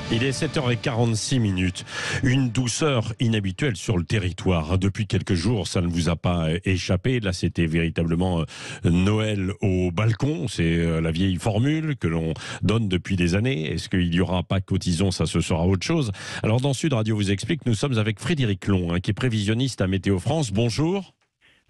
Il est 7h46. Une douceur inhabituelle sur le territoire. Depuis quelques jours, ça ne vous a pas échappé. Là, c'était véritablement Noël au balcon. C'est la vieille formule que l'on donne depuis des années. Est-ce qu'il n'y aura pas cotisons? Ça, ce sera autre chose. Alors, dans Sud Radio vous explique, nous sommes avec Frédéric Long, qui est prévisionniste à Météo France. Bonjour.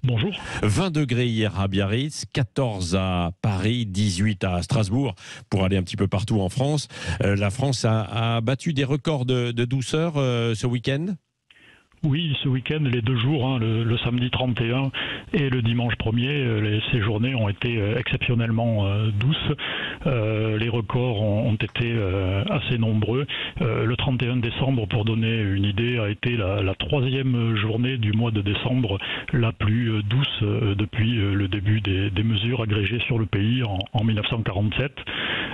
Bonjour. 20 degrés hier à Biarritz, 14 à Paris, 18 à Strasbourg, pour aller un petit peu partout en France. La France a battu des records de douceur ce week-end. Oui, ce week-end, les 2 jours, le samedi 31 et le dimanche 1er, ces journées ont été exceptionnellement douces. Les records ont été assez nombreux. Le 31 décembre, pour donner une idée, a été la 3e journée du mois de décembre la plus douce depuis le début des mesures agrégées sur le pays en 1947.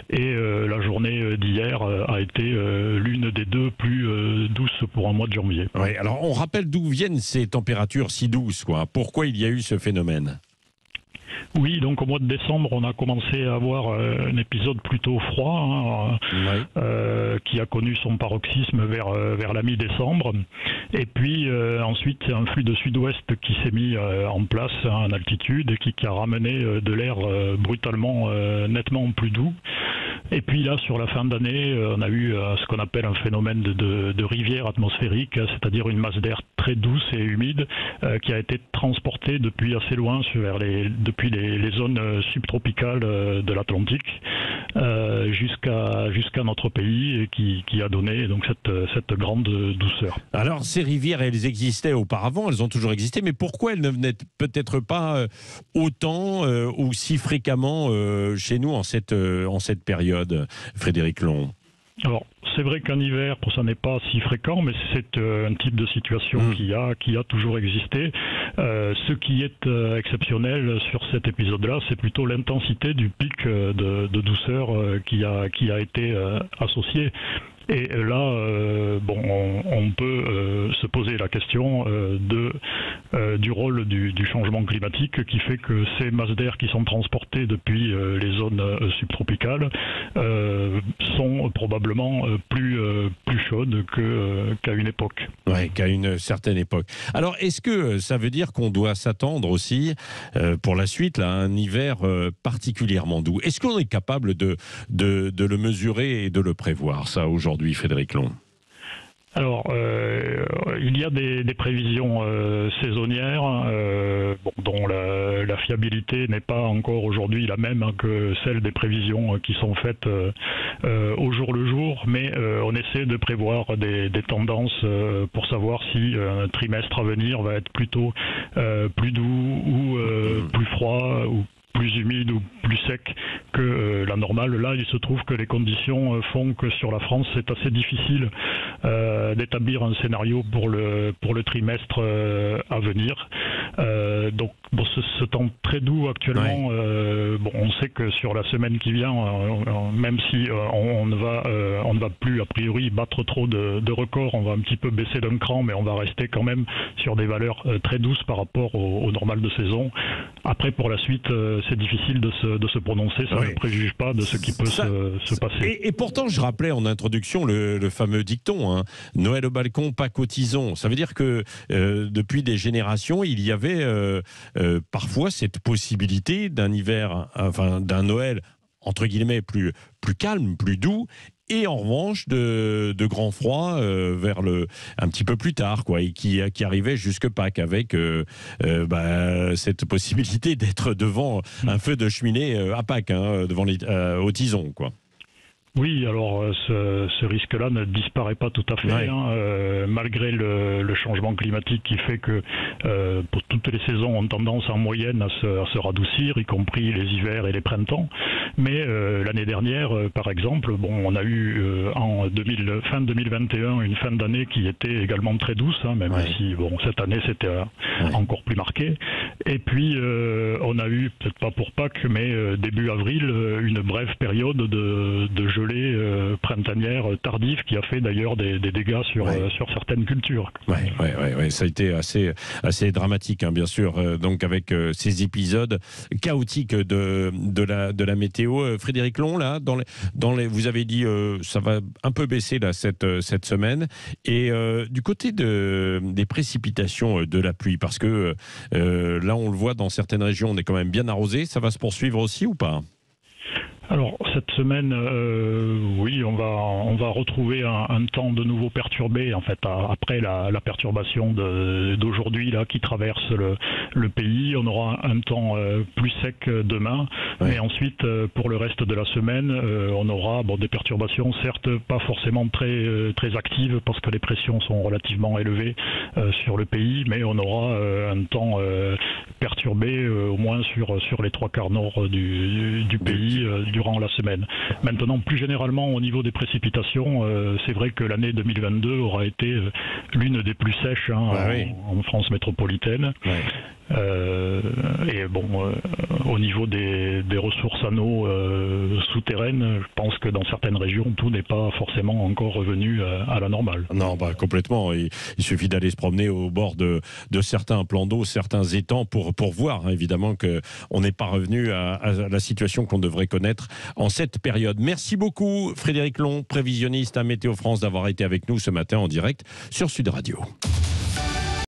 Et la journée d'hier a été l'une des 2 plus douces pour un mois de janvier. Oui, alors on rappelle d'où viennent ces températures si douces, quoi. Pourquoi il y a eu ce phénomène? Oui, donc au mois de décembre, on a commencé à avoir un épisode plutôt froid, qui a connu son paroxysme vers la mi-décembre. Et puis ensuite, c'est un flux de sud-ouest qui s'est mis en place en altitude et qui a ramené de l'air brutalement, nettement plus doux. Et puis là, sur la fin d'année, on a eu ce qu'on appelle un phénomène de rivière atmosphérique, c'est-à-dire une masse d'air très douce et humide qui a été transportée depuis assez loin depuis les zones subtropicales de l'Atlantique jusqu'à notre pays et qui a donné donc cette grande douceur. Alors ces rivières, elles existaient auparavant, elles ont toujours existé, mais pourquoi elles ne venaient peut-être pas autant ou si fréquemment chez nous en cette période, Frédéric Long? Alors, c'est vrai qu'en hiver, ça n'est pas si fréquent, mais c'est un type de situation qui a toujours existé. Ce qui est exceptionnel sur cet épisode-là, c'est plutôt l'intensité du pic de douceur qui a été associé. Et là, on peut se poser la question du rôle du changement climatique qui fait que ces masses d'air qui sont transportées depuis les zones subtropicales sont probablement plus chaudes qu'à une époque. Oui, qu'à une certaine époque. Alors, est-ce que ça veut dire qu'on doit s'attendre aussi pour la suite là, à un hiver particulièrement doux? Est-ce qu'on est capable de le mesurer et de le prévoir, ça, aujourd'hui, Frédéric Long? Alors, il y a des prévisions saisonnières dont la fiabilité n'est pas encore aujourd'hui la même que celle des prévisions qui sont faites au jour le jour, mais on essaie de prévoir des tendances pour savoir si un trimestre à venir va être plutôt plus doux ou plus froid ou plus humide ou plus sec que la normale. Là, il se trouve que les conditions font que sur la France, c'est assez difficile d'établir un scénario pour le trimestre à venir. Donc, ce temps très doux actuellement, on sait que sur la semaine qui vient, même si on ne va plus a priori battre trop de records, on va un petit peu baisser d'un cran, mais on va rester quand même sur des valeurs très douces par rapport au normal de saison. Après, pour la suite, c'est difficile de se prononcer, ça ne préjuge pas de ce qui peut se passer. Et pourtant, je rappelais en introduction le fameux dicton, Noël au balcon, pas cotisons. Ça veut dire que depuis des générations, il y avait parfois cette possibilité d'un hiver, enfin d'un Noël entre guillemets plus calme, plus doux, et en revanche de grands froids un petit peu plus tard, quoi, et qui arrivait jusque Pâques avec cette possibilité d'être devant un feu de cheminée à Pâques, devant au tison, quoi. Oui, alors ce risque-là ne disparaît pas tout à fait, malgré le changement climatique qui fait que pour toutes les saisons ont tendance en moyenne à se radoucir, y compris les hivers et les printemps. Mais l'année dernière, par exemple, on a eu fin 2021 une fin d'année qui était également très douce, même si cette année c'était encore plus marqué. Et puis, on a eu, peut-être pas pour Pâques, mais début avril, une brève période de gelée printanière tardive qui a fait d'ailleurs des dégâts sur certaines cultures. Ouais, ça a été assez dramatique, hein, bien sûr. Donc avec ces épisodes chaotiques de la météo. Frédéric Long, là, vous avez dit ça va un peu baisser là, cette semaine. Et du côté des précipitations, de la pluie, parce que là, on le voit dans certaines régions, on est quand même bien arrosé. Ça va se poursuivre aussi ou pas ? Alors cette semaine, oui, on va retrouver un temps de nouveau perturbé en fait après la perturbation d'aujourd'hui là qui traverse le pays. On aura un temps plus sec demain, mais ensuite pour le reste de la semaine, on aura des perturbations certes pas forcément très actives parce que les pressions sont relativement élevées sur le pays, mais on aura un temps perturbé au moins sur les 3/4 nord du pays durant la semaine. Maintenant, plus généralement au niveau des précipitations, c'est vrai que l'année 2022 aura été l'une des plus sèches en France métropolitaine. Et au niveau des ressources en eau souterraines, je pense que dans certaines régions, tout n'est pas forcément encore revenu à la normale. Non, complètement. Il suffit d'aller se promener au bord de certains plans d'eau, certains étangs pour voir, hein, évidemment, qu'on n'est pas revenu à la situation qu'on devrait connaître en cette période. Merci beaucoup, Frédéric Long, prévisionniste à Météo France, d'avoir été avec nous ce matin en direct sur Sud Radio.